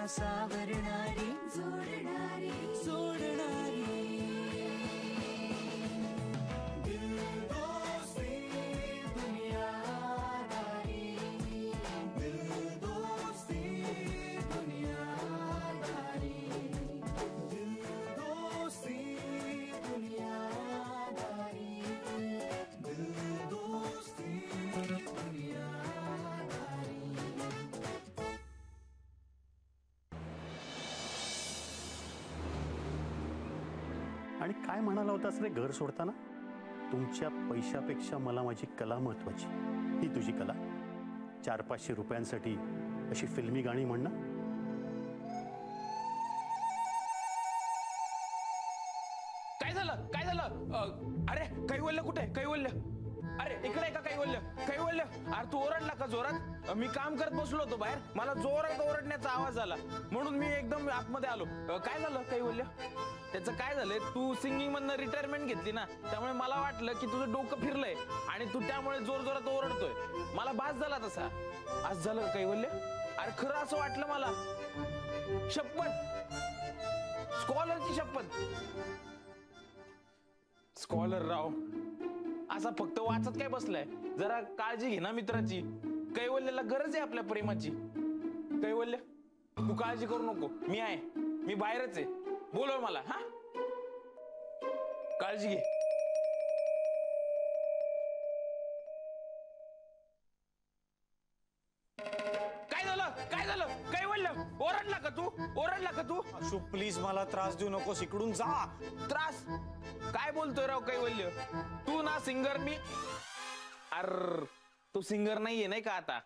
सावरणारी जोडणारी सोडणारी दिल दोस्ती दुनियादारी दिल दोस्ती दुनियादारी दिल दोस्ती दुनियादारी दिल दोस्ती दुनियादारी. आणि काय म्हणाला होतास रे घर सोडताना? तुमच्या पैशापेक्षा मला माझी कला महत्वाची. ही तुझी कला 400-500 रुपयांसाठी अशी फिल्मी गाणी म्हणणं? काय झालं काय झालं? अरे कैवल्य कुठे? कैवल्य अरे इकडे आहे का? कैवल्य कैवल्य अरे तू ओरडला का जोरात? मी काम करत बसलो होतो बाहेर, मला जोरात ओरडण्याचा आवाज आला म्हणून मी एकदम आतमध्ये आलो. काय झालं कैवल्य? त्याचं काय झालंय, तू सिंगिंग मधनं रिटायरमेंट घेतली ना, त्यामुळे मला वाटलं की तुझं डोकं फिरलंय आणि तू त्यामुळे जोर जोरात ओरडतोय. मला भास झाला तसा. आज झालं कैवल्य? अरे खरं असं वाटलं मला. शपथ, स्कॉलरची शपथ. स्कॉलर राव असा फक्त वाचत काय बसलाय? जरा काळजी घे ना मित्राची. कैवल्यला गरज आहे आपल्या प्रेमाची. कैवल्य तू काळजी करू नको, मी आहे, मी बाहेरच आहे. बोलव मला. हा काळजी घे. काय झालं काय झालं? कैवल्य ओरडला का तू? ओरडला का तू? अशोक प्लीज मला त्रास देऊ नकोस, इकडून जा. त्रास? काय बोलतोय राव कैवल्य? तू ना सिंगर, मी अर तू सिंगर नाहीये नाही का आता?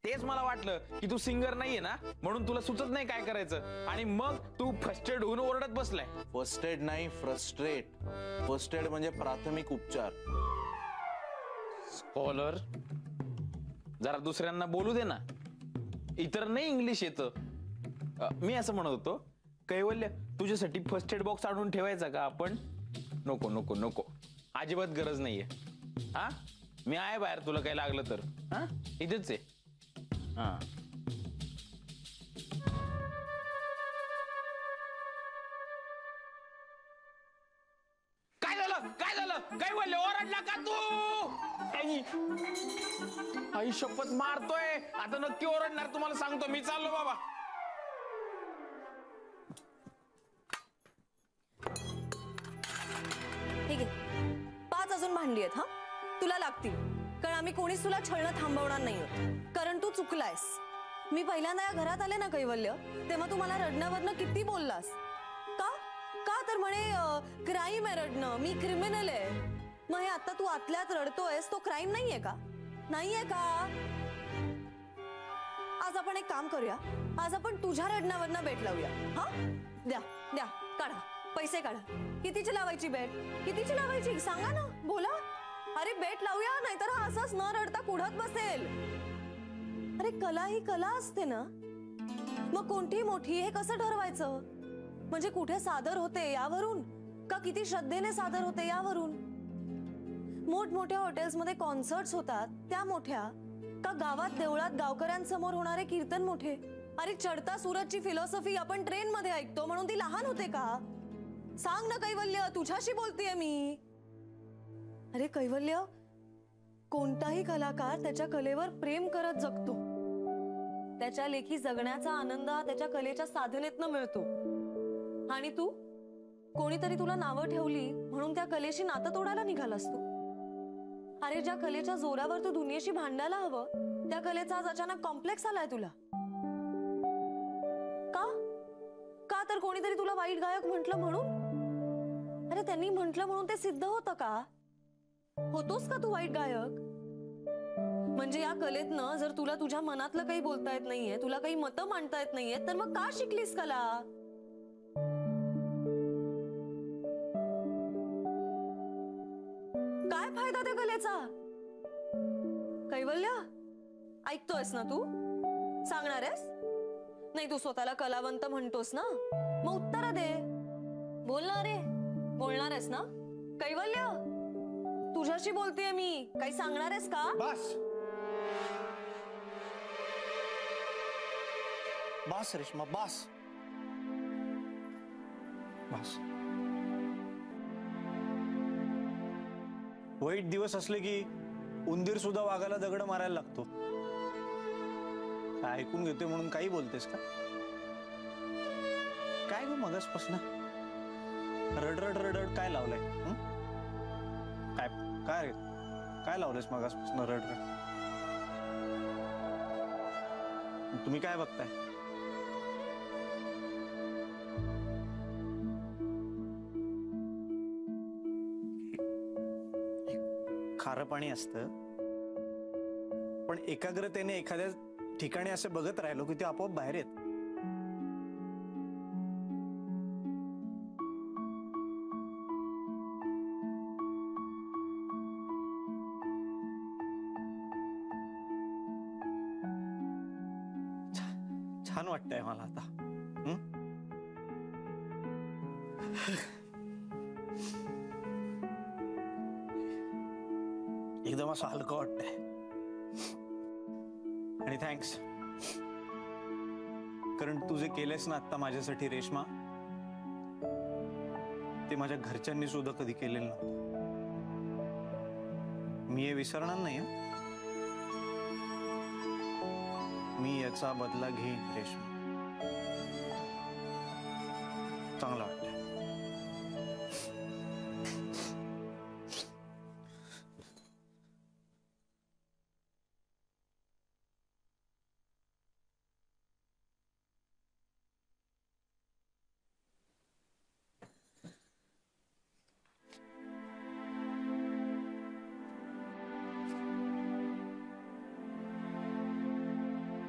तेच मला वाटलं की तू सिंगर नाहीये ना, म्हणून तुला सुचत नाही काय करायचं आणि मग तू फ्रस्ट्रेट होऊन ओरडत बसलाय. फर्स्ट एड नाही, फ्रस्ट्रेट. फर्स्ट एड म्हणजे प्राथमिक उपचार. स्कॉलर जरा दुसऱ्यांना बोलू दे ना, इतर नाही इंग्लिश येतं. मी असं म्हणत होतो कैवल्य, तुझ्यासाठी फर्स्ट एड बॉक्स आणून ठेवायचा का आपण? नको नको नको, अजिबात गरज नाहीये. हा मी आहे बाहेर, तुला काही लागलं तर. हा इथेच आहे. हा काय झालं काय झालं? कैवल्य ओरडला का तू? आई शपथ मारतोय आता, नक्की ओरडणार तुम्हाला सांगतो. मी चाललो बाबा. ठीक आहे, 5 अजून भांडी आहेत. हा तुला लागतील, कारण आम्ही कोणीच तुला छळणं थांबवणार नाही आहोत, कारण तू चुकलायस. मी पहिल्यांदा या घरात आले ना कैवल्य, तेव्हा तू मला रडण्यावरनं किती बोललास. का का तर म्हणे क्राईम आहे रडणं, मी क्रिमिनल आहे. मग हे आता तू आतल्यात रडतोयस, तो क्राईम नाहीये का? नाहीये का? आज आपण एक काम करूया, आज आपण तुझ्या रडण्यावरनं बेट लावूया. हा द्या द्या, काढा पैसे काढा. कितीची लावायची बेट? कितीची लावायची सांगा ना, बोला. अरे बेट लावूया, नाहीतर हा असंच न रडता कुढत बसेल. अरे कला ही कला असते ना, मग कोणती मोठी हे कसं ठरवायचं? म्हणजे कुठे सादर होते यावरून, का किती श्रद्धेने सादर होते यावरून? मोठमोठ्या हॉटेल्समध्ये कॉन्सर्ट्स होतात त्या मोठ्या, का गावात देवळात गावकऱ्यांसमोर होणारे कीर्तन मोठे? अरे चढता सूरजची फिलॉसॉफी आपण ट्रेन मध्ये ऐकतो म्हणून ती लहान होते का? सांग ना कैवल्य, तुझ्याशी बोलतेय मी. अरे कैवल्य, कोणताही कलाकार त्याच्या कलेवर प्रेम करत जगतो. त्याच्या लेखी जगण्याचा आनंद त्याच्या कलेच्या साधनेतनं मिळतो. आणि तू, कोणीतरी तुला नावं ठेवली म्हणून त्या कलेशी नातं तोडायला निघालास तू. अरे ज्या कलेच्या जोरावर तू दुनियेशी भांडायला हवं, त्या कलेचा आज अचानक कॉम्प्लेक्स आलाय तुला. का का तर कोणीतरी तुला वाईट गायक म्हटलं म्हणून? अरे त्यांनी म्हटलं म्हणून ते सिद्ध होतं का? होतोस का तू वाईट गायक? म्हणजे या कलेतनं जर तुला तुझ्या मनातलं काही बोलता येत नाहीये, तुला काही मतं मांडता येत नाहीये, तर मग का शिकलीस कला? काय फायदा त्या कलेचा? कैवल्य ऐकतोयस ना तू? सांगणार आहेस? नाही, तू स्वतःला कलावंत म्हणतोस ना, मग उत्तर दे. बोलणार आहे, बोलणार आहेस ना? कैवल्य तुझ्याशी बोलतेय मी, काही सांगणार आहेस का? बस बास रेश्मा, बास बास. वाईट दिवस असले की उंदीर सुद्धा वाघाला दगड मारायला लागतो. काय ऐकून घेतोय म्हणून काही बोलतेस का? काय गो मगासपासून रडरड रडरड काय लावलंय? काय काय काय लावलंयस मगासपासून रडरड? तुम्ही काय बघताय? खारं पाणी असतं, पण एकाग्रतेने एखाद्या ठिकाणी असं बघत राहिलो की ते आपोआप बाहेर येत. छान वाटतंय मला आता. एकदम असं हलकं वाटतंय. आणि थँक्स, कारण तू जे केलेस ना आता माझ्यासाठी रेश्मा, ते माझ्या घरच्यांनी सुद्धा कधी केलेलं नव्हतं. मी हे विसरणार नाही. मी याचा बदला घेईन रेश्मा. चांगलं वाटतंय.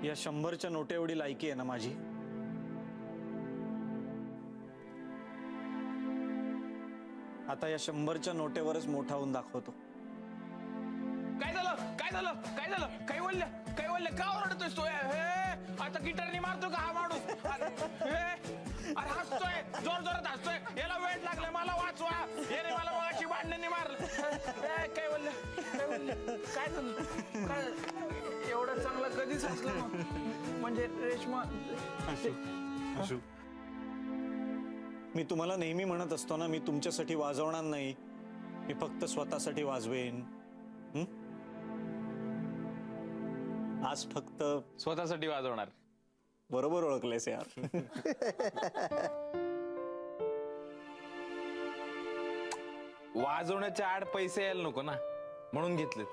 या 100च्या नोटे एवढी लायकी आहे ना माझी, आता या 100च्या नोटेवरच मोठा होऊन दाखवतो. काय झालं काय झालं काय झालं? काही बोललं काही बोललं? का ओरडतोय तो? आता गिटारने मारतो का हा माणूस? अरे हसतोय, जोर जोरात हसतोय. याला वेट लागलाय, मला वाचवा. याने मला मगाशी भांडणाने मारलं. काय बोललं काय बोललं? काय झालं काय झालं? एवढं चांगलं कधीच हसलं म्हणजे रेश्मा. असू, मी तुम्हाला नेहमी म्हणत असतो ना, मी तुमच्यासाठी वाजवणार नाही, मी फक्त स्वतःसाठी वाजवेन. आज फक्त स्वतःसाठी वाजवणार. बरोबर ओळखलेस यार. वाजवण्याच्या आड पैसे यायला नको ना, म्हणून घेतले.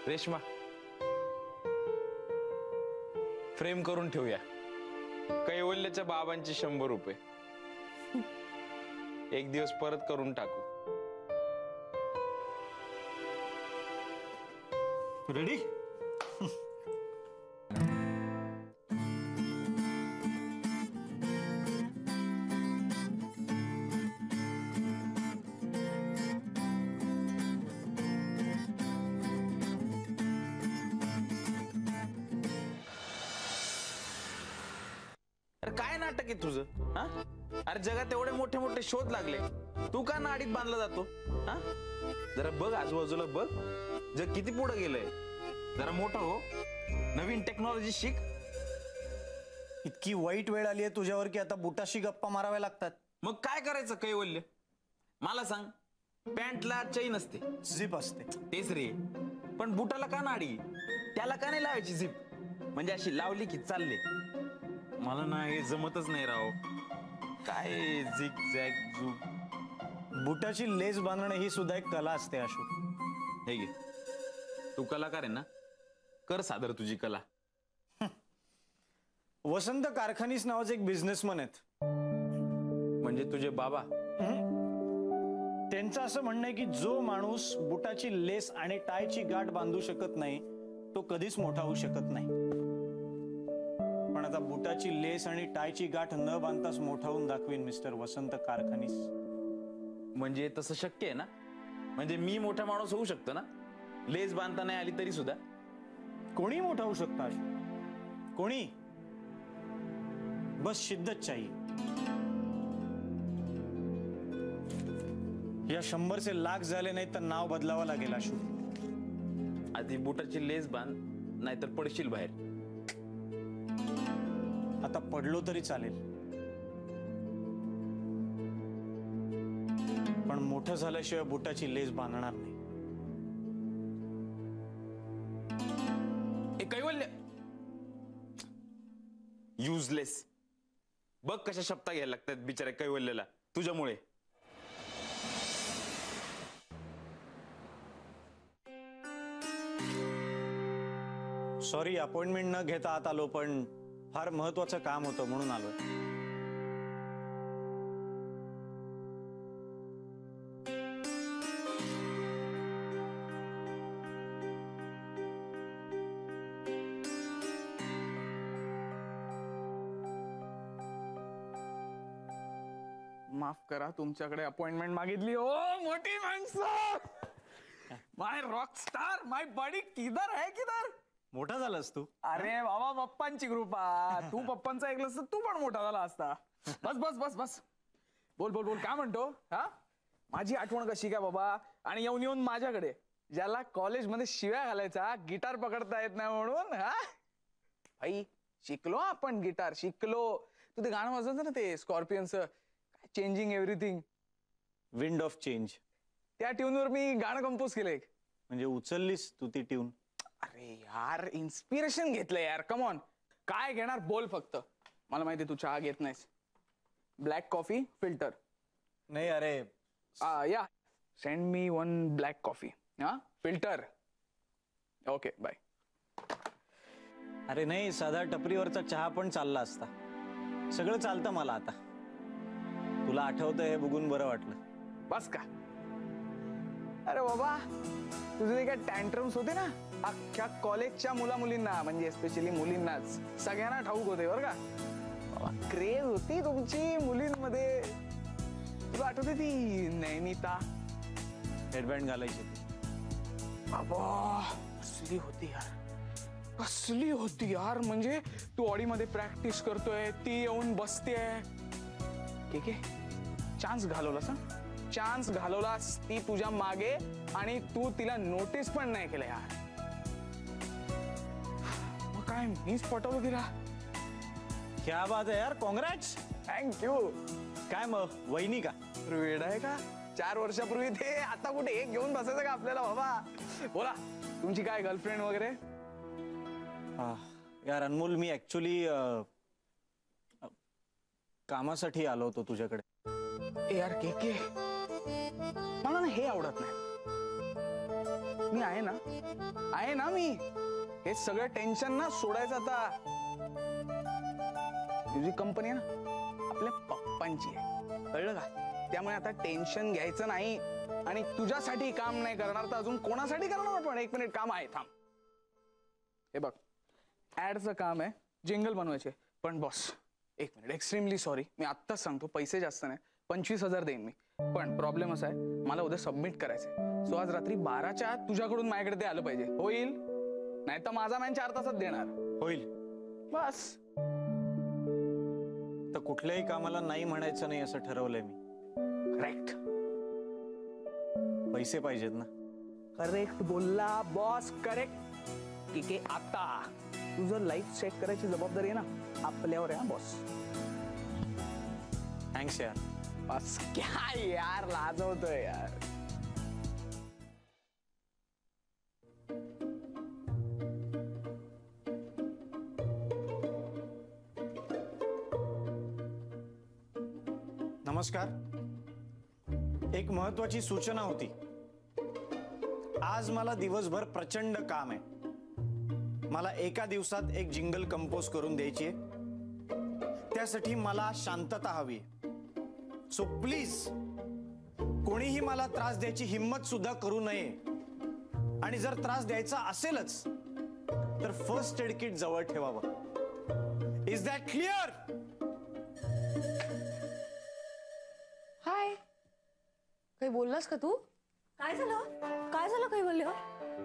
रेश्मा, फ्रेम करून ठेवूया कैवल्यच्या बाबांची 100 रुपये. एक दिवस परत करून टाकू. रेडी? काय नाटक आहे तुझं? हा? अरे जगात एवढे मोठे मोठे शोध लागले, तू का नाडीत बांधला जातो? हा? जरा बघ आजूबाजूला, बघ जग किती पुढे गेलंय. जरा मोठं हो, नवीन टेक्नॉलॉजी शिक. इतकी वाईट वेळ आली आहे तुझ्यावर की आता बुटाशी गप्पा माराव्या लागतात. मग काय करायचं कैवल्य? मला सांग. पॅन्टला चैन असते, झिप असते. तेच रे, पण बुटाला का नाडी? त्याला का नाही लावायची झिप? म्हणजे अशी लावली की चालले. मला ना हे जमतच नाही राव. काय झिग झॅग झुग. बुटाची लेस बांधणं ही सुद्धा एक कला असते आशू. हे घे, तू कलाकार आहे ना, कर सादर तुझी कला. वसंत कारखानीस नावाचे एक बिझनेसमन आहेत. म्हणजे तुझे बाबा? त्यांचं असं म्हणणं आहे की जो माणूस बुटाची लेस आणि टायची गाठ बांधू शकत नाही तो कधीच मोठा होऊ शकत नाही. पण आता बुटाची लेस आणि टायची गाठ न बांधताच मोठा होऊन दाखवीन मिस्टर वसंत कारखानीस. म्हणजे तसं शक्य आहे ना? म्हणजे मी मोठा माणूस होऊ शकतो ना, लेस बांधता नाही आली तरी सुद्धा? कोणी मोठा होऊ शकता आशू, कोणी. बस शिद्दत चाहिए. या 100 लाख झाले नाही तर नाव बदलावं लागेल आशू. आधी बुटाची लेस बांध, नाहीतर पडशील बाहेर. आता पडलो तरी चालेल, पण मोठं झाल्याशिवाय बुटाची लेस बांधणार नाही. कैवल्य युजलेस. बघ कशा शब्द घ्यायला लागतात बिचाऱ्या कैवल्यला तुझ्यामुळे. सॉरी, अपॉइंटमेंट न घेता आत आलो, पण फार महत्वाचं काम होतं म्हणून आलोय. माफ करा, तुमच्याकडे अपॉइंटमेंट मागितली. ओ मोठी माणसं, माय रॉक स्टार, माय बडी किधर है किधर. मोठा झालास तू. अरे बाबा, पप्पांची कृपा. तू पप्पांचा ऐकलंस तर तू पण मोठा झाला असता. बस बस बस बस, बोल बोल बोल, काय म्हणतो? हा, माझी आठवण कशी काय बाबा. आणि येऊन येऊन माझ्याकडे, ज्याला कॉलेजमध्ये शिव्या घालायचा, गिटार पकडता येत नाही म्हणून. हा भाई, शिकलो आपण गिटार, शिकलो. तू ते गाणं वाजवतं ना, ते स्कॉर्पियनचं, changing everything, wind of change, त्या ट्यूनवर मी गाणं कंपोज केलंय. म्हणजे उचललीस तू ती ट्यून? अरे यार, इन्स्पिरेशन घेतलं यार. कम ऑन, काय घेणार बोल फक्त. मला माहिती तू चहा घेत नाहीस. Black coffee filter. नाही अरे, या send me one black coffee. हा, फिल्टर. Okay bye. अरे नाही, साधा टपरीवरचा चहा पण चालला असता. सगळं चालतं मला आता. तुला आठवतंय हे बघून बरं वाटलं. बस का. अरे बाबा, तुझे जे काय टँट्रम्स होते ना, अख्ख्या कॉलेजच्या मुला मुलींना, म्हणजे स्पेशली मुलींनाच, सगळ्यांना ठाऊक होते बरं का. बाबा, क्रेज होती तुमची मुलींमध्ये. तुला आठवते ती नैनिता? हेडबँड घालायची. बाबा कसली होती यार, कसली होती यार. म्हणजे तू ऑडीमध्ये प्रॅक्टिस करतोय, ती येऊन बसतेय. ठीक आहे, चान्स घालवलास. चान्स घालवलास, ती तुझ्या मागे, आणि तू तिला नोटीस पण नाही केलं यार. मग काय, मीच पटवलं तिला. क्या बात आहे यार, कॉंग्रॅट्स. थँक्यू. काय मग, वहिनी का? वेड आहे का? 4 वर्षापूर्वी ते, आता कुठे एक घेऊन बसायचं का आपल्याला बाबा. बोला, तुमची काय गर्लफ्रेंड वगैरे? यार अनमोल, मी ऍक्च्युली कामासाठी आलो होतो तुझ्याकडे. यार के मला ना हे आवडत नाही. मी आहे ना मी. हे सगळं टेन्शन ना सोडायचं आता. तुझी कंपनी आहे ना, आपल्या पप्पांची आहे, कळलं का. त्यामुळे आता टेन्शन घ्यायचं नाही. आणि तुझ्यासाठी काम नाही करणार तर अजून कोणासाठी करणार आपण. 1 मिनिट, काम आहे, थांब. हे बघ, ऍडचं काम आहे, जिंगल बनवायचे. पण बॉस, 1 मिनिट, एक्स्ट्रीमली सॉरी, मी आत्ताच सांगतो, पैसे जास्त नाही, 25,000 देईन मी. पण प्रॉब्लेम असा आहे, मला उद्या सबमिट करायचंय. सो आज रात्री 12च्या आत तुझ्याकडून माझ्याकडे ते आलं पाहिजे. होईल? नाही तर माझा मॅन 4 तासात देणार. होईल. बस. तर कुठल्याही कामाला नाही म्हणायचं नाही असं ठरवलंय मी. करेक्ट. पैसे पाहिजेत ना. करेक्ट बोलला बॉस, करेक्ट. ठीक आहे, आता तुझं लाईफ सेट करायची जबाबदारी आहे ना, आपल्यावर आहे बॉस. थँक्स यार. बस क्या यार, लाजवतोय यार. नमस्कार. एक महत्वाची सूचना होती. आज मला दिवसभर प्रचंड काम आहे. मला एका दिवसात एक जिंगल कंपोज करून द्यायची आहे. त्यासाठी मला शांतता हवी. सो प्लीज, कोणीही मला त्रास द्यायची हिम्मत सुद्धा करू नये. आणि जर त्रास द्यायचा असेलच तर फर्स्ट एड किट जवळ ठेवावं. Is that clear? हाय, काही बोललास का तू? काय झालं? काय झालं कैवल्य?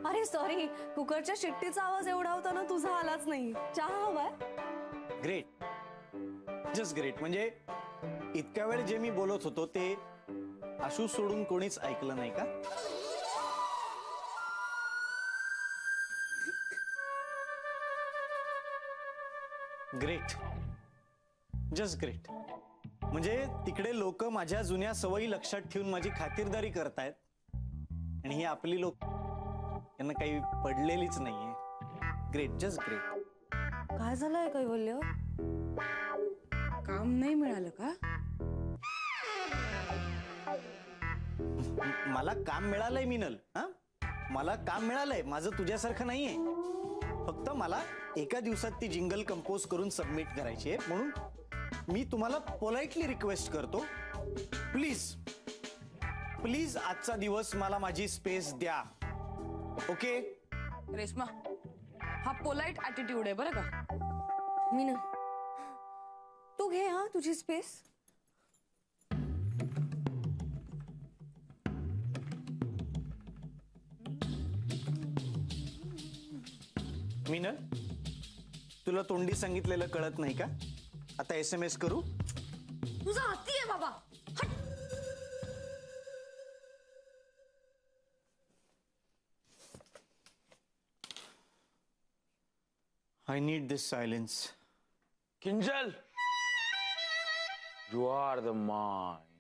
अरे सॉरी, कुकरच्या शिट्टीचा आवाज एवढा होता ना, तुझा आलाच नाही. चहा हवाय? Great, just great. म्हणजे इतक्या वेळ जे मी बोलत होतो ते आशू सोडून कोणीच ऐकलं नाही का? ग्रेट. Just great. म्हणजे तिकडे लोक माझ्या जुन्या सवयी लक्षात ठेवून माझी खातिरदारी करतायत आणि ही आपली लोक यांना काही पडलेलीच नाहीये. Great, just great. काय झालंय कैवल्य? काम नाही मिळालं का? मला काम मिळालंय मिनल. हा, मला काम मिळालंय. माझं तुझ्यासारखं नाहीये. फक्त मला एका दिवसात ती जिंगल कंपोज करून सबमिट करायची आहे. म्हणून मी तुम्हाला पोलाइटली रिक्वेस्ट करतो, प्लीज प्लीज आजचा दिवस मला माझी स्पेस द्या. ओके? रेश्मा, हा पोलाइट ऍटिट्यूड आहे बरं का. मीना, तू घे हा तुझी स्पेस. मिनल, तुला तोंडी सांगितलेलं कळत नाही का? आता SMS करू? तुझा हाती आहे बाबा. हट. I need this silence. Kinjal, you are the my.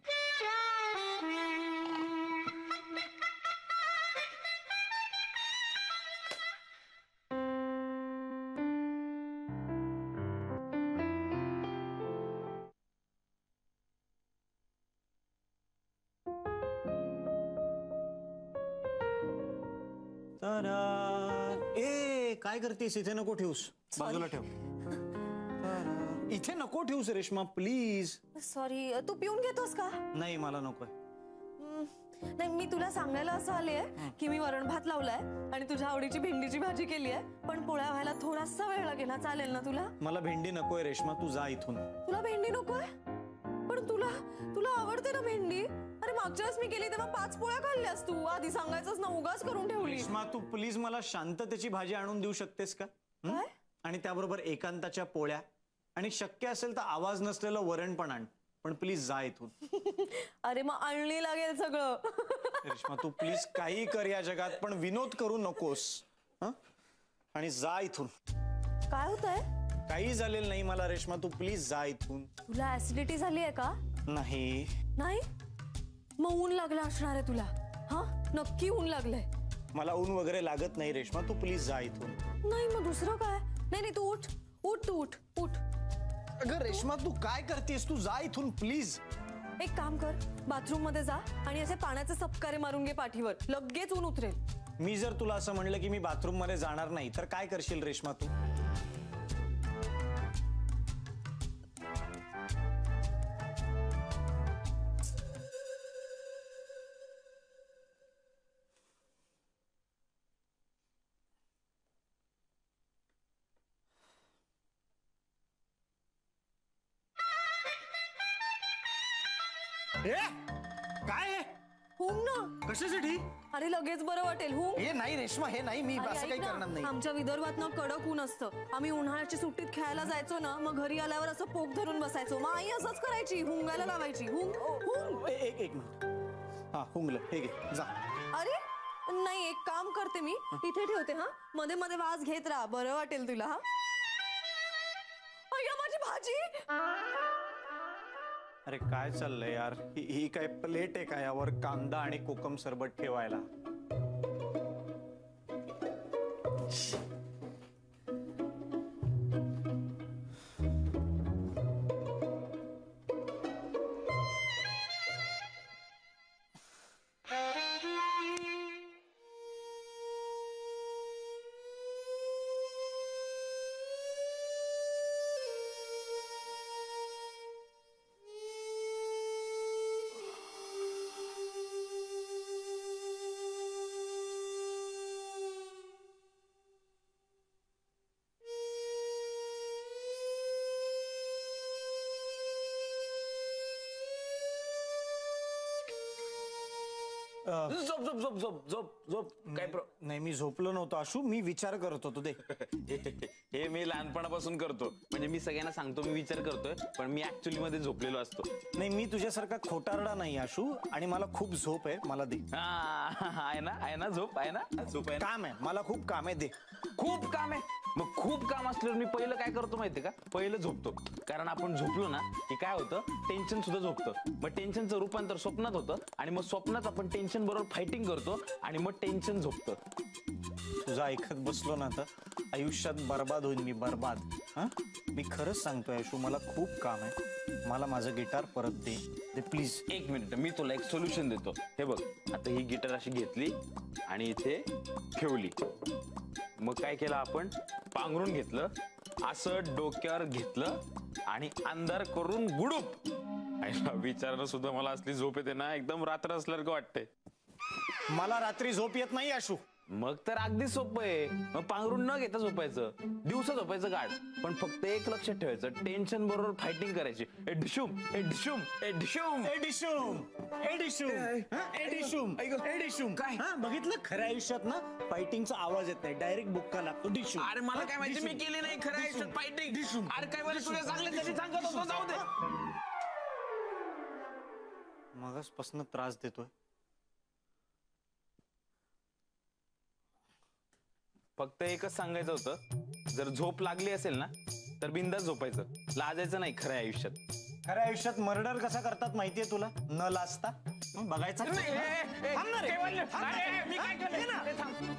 ए, काय करतेस? इथे नको ठेवूस, बाजूला ठेव. इथे नको ठेवूस रेश्मा, प्लीज. सॉरी, तू पिऊन घेतोस का? नाही, मला नकोय. नाही, मी तुला सांगायला असं आले की मी वरण भात लावलाय आणि तुझ्या आवडीची भेंडीची भाजी केली आहे, पण पोळ्या व्हायला थोडासा वेळ लागेल ना. चालेल ना तुला? मला भेंडी नकोय रेश्मा, तू जा इथून. तुला भेंडी नकोय? पण तुला तुला आवडते ना भेंडी? अरे मागच्या वेळेस मी केली तेव्हा 5 पोळ्या खाल्ल्यास तू. आधी सांगायचंच ना, उगाच करून ठेवली. रेश्मा, तू प्लीज मला शांततेची भाजी आणून देऊ शकतेस का? काय? आणि त्याबरोबर एकांताच्या पोळ्या, आणि शक्य असेल तर आवाज नसलेलं वरण पण आण. पण प्लीज जा इथून. अरे मग आणली लागेल सगळं. रेश्मा, तू प्लीज काही कर या जगात, पण विनोद करू नकोस. हं? आणि जा इथून. काय होतंय? काही झालेलं नाही मला रेश्मा, तू प्लीज जा इथून. तुला ऍसिडिटी झाली आहे का? नाही. नाही? मग ऊन लागलं असणार आहे तुला. हा, नक्की ऊन लागलंय. मला ऊन वगैरे लागत नाही रेश्मा, तू प्लीज जा इथून. नाही, मग दुसरं काय? नाही नाही, तू उठ उठ, तू उठ उठ. अगं रेश्मा, तू काय करतेस? तू जा इथून प्लीज. एक काम कर, बाथरूम मध्ये जा आणि असे पाण्याचे सपकारे मारून घे पाठीवर. लगेच ऊन उतरेल. मी जर तुला असं म्हणलं की मी बाथरूम मध्ये जाणार नाही, तर काय करशील रेश्मा तू? ए, काय आहे? हुंग ना. कशासाठी? अरे लगेच बरं वाटेल. हुंग. हे नाही रेश्मा, हे नाही. मी अरे असं ऐक काही ना, करणार नाही. आमच्या विदर्भात ना कडक ऊन असतं. आम्ही उन्हाळ्याच्या सुट्टीत खेळायला जायचो ना, मग घरी आल्यावर असं पोक धरून बसायचो. मग आई असंच करायची, हुंगायला लावायची. हुंग हुंग. एक मिनिट. हा, हुंगलं. हे घे, जा. अरे नाही, एक काम करते मी, इथे ठेवते. हा, मध्ये मध्ये वास घेत राहा, बरं वाटेल तुला. हा, अय्या माझी भाजी. अरे काय चाललंय यार? ही काय प्लेट आहे का यावर कांदा आणि कोकम सरबत ठेवायला? झोप झोप झोप झोप झोप झोप काय नाही मी झोपलो नव्हतो आशू, मी विचार करत होतो. दे. हे मी लहानपणापासून करतो. म्हणजे मी सगळ्यांना सांगतो मी विचार करतोय, पण मी ऍक्च्युअली मध्ये झोपलेलो असतो. नाही मी तुझ्यासारखा खोटारडा नाही आशू, आणि मला खूप झोप आहे. मला दे. आहे ना झोप आहे ना झोप आहे ना. काम आहे, मला खूप काम आहे. दे. खूप काम आहे. मग खूप काम असल्यावर मी पहिलं काय करतो माहितीये का? पहिलं झोपतो. कारण आपण झोपलो ना की काय होतं, टेन्शन सुद्धा झोपतं. मग टेन्शनचं रूपांतर स्वप्नात होतं, आणि मग स्वप्नात आपण टेन्शन बरोबर फायटिंग करतो, आणि मग टेन्शन झोपतं. तुझं ऐकत बसलो ना तर आयुष्यात बर्बाद होईल मी, बर्बाद. हा, मी खरंच सांगतोय आशू, मला खूप काम आहे. मला माझं गिटार परत दे. दे प्लीज. एक मिनिट, मी तुला एक सोल्युशन देतो. हे बघ, आता ही गिटार अशी घेतली आणि इथे ठेवली. मग काय केलं आपण, पांघरून घेतलं, असं डोक्यावर घेतलं आणि अंधार करून गुडूप. विचारणं सुद्धा मला असली झोप येते ना, एकदम रात्र असल्यासारखं वाटतंय. मला रात्री झोप येत नाही आशू. मग तर अगदी सोपं आहे. मग पांघरून न घेता झोपायचं, दिवसा झोपायचं गाढ. पण फक्त एक लक्षात ठेवायचं, टेन्शन बरोबर फायटिंग करायची. ए डिशूम ए डिशूम ए डिशूम ए डिशूम ए डिशूम ए डिशूम ए डिशूम. काय? हा, बघितलं, खऱ्या आयुष्यात ना फायटिंगचा आवाज येत नाही, डायरेक्ट बुक्का लागतो. डिशूम. अरे मला काय माहिती, मी केली नाही खरं आयुष्यात फायटिंग. अरे काय मला तुला सांगलं तरी सांगत होतो, जाऊ दे. मगासपासून त्रास देतोय. फक्त एकच सांगायचं होतं, जर झोप लागली असेल ना तर बिंदास झोपायचं, लाजायचं नाही खऱ्या आयुष्यात. खऱ्या आयुष्यात मर्डर कसा करतात माहितीये तुला, न लाजता? बघायचं. मी काय केलं?